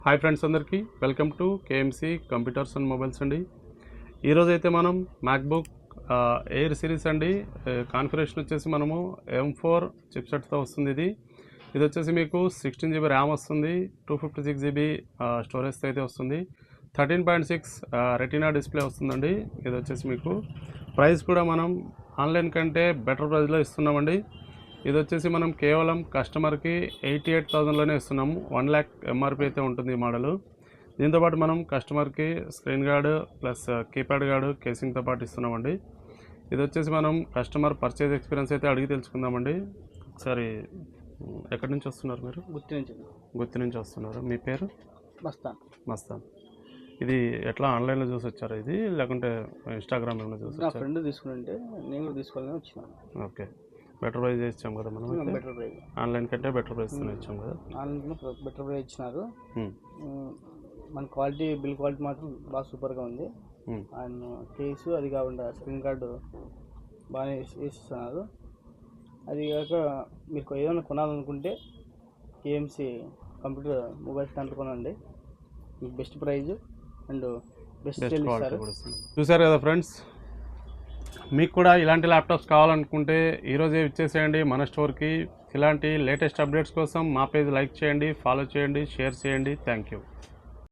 Hi friends అందరికీ welcome to KMC computers and mobiles అండి. ఈరోజు అయితే మనం మ్యాక్బుక్ ఎయిర్ సిరీస్ అండి కాన్ఫిగరేషన్ వచ్చేసి మనము M4 చిప్సెట్తో వస్తుంది. ఇది వచ్చేసి మీకు 16 GB ర్యామ్ వస్తుంది, 256 GB స్టోరేజ్తో అయితే వస్తుంది, 13.6 రెటీనా డిస్ప్లే వస్తుందండి. ఇది వచ్చేసి మీకు ప్రైస్ కూడా మనం ఆన్లైన్ కంటే బెటర్ ప్రైస్లో ఇస్తున్నామండి. ఇది వచ్చేసి మనం కేవలం కస్టమర్కి 88,000లోనే ఇస్తున్నాము. 1 lakh ఎంఆర్పి అయితే ఉంటుంది ఈ మోడలు. దీంతోపాటు మనం కస్టమర్కి screen guard plus keypad guard కేసింగ్తో పాటు ఇస్తున్నామండి. ఇది వచ్చేసి మనం కస్టమర్ పర్చేజ్ ఎక్స్పీరియన్స్ అయితే అడిగి తెలుసుకుందామండి. ఒకసారి ఎక్కడి నుంచి వస్తున్నారు మీరు? గుత్తి నుంచి వస్తున్నారు. మీ పేరు? మస్తాన్. ఇది ఎట్లా ఆన్లైన్లో చూసి వచ్చారా ఇది, లేకుంటే ఇన్స్టాగ్రామ్ ఏమైనా చూసి వచ్చారా? ఫ్రెండ్ తీసుకుంటే నేను కూడా తీసుకోవాలని వచ్చినాను. ఓకే, బెటర్ ప్రైస్ ఇచ్చాం కదా మనం. బెటర్ ప్రైస్ ఆన్లైన్ కంటే బెటర్ ప్రైస్ ఇచ్చాం కదా. ఆన్లైన్లో బెటర్ ప్రైస్ ఇచ్చినారు. మన క్వాలిటీ బిల్ క్వాలిటీ మాత్రం బాగా సూపర్గా ఉంది. అండ్ కేసు అది కాకుండా స్క్రీన్ కార్డు బాగా వేసిస్తున్నారు. అది కాక మీకు ఏదైనా కొనాలనుకుంటే కేఎంసి కంప్యూటర్ మొబైల్స్ దాంట్లో కొనండి. మీకు best price and best sale ఇస్తారు. చూసారు కదా ఫ్రెండ్స్, మీకు కూడా ఇలాంటి ల్యాప్టాప్స్ కావాలనుకుంటే ఈరోజే ఇచ్చేసేయండి మన స్టోర్కి. ఇలాంటి లేటెస్ట్ అప్డేట్స్ కోసం మా పేజ్ లైక్ చేయండి, ఫాలో చేయండి, షేర్ చేయండి. Thank you.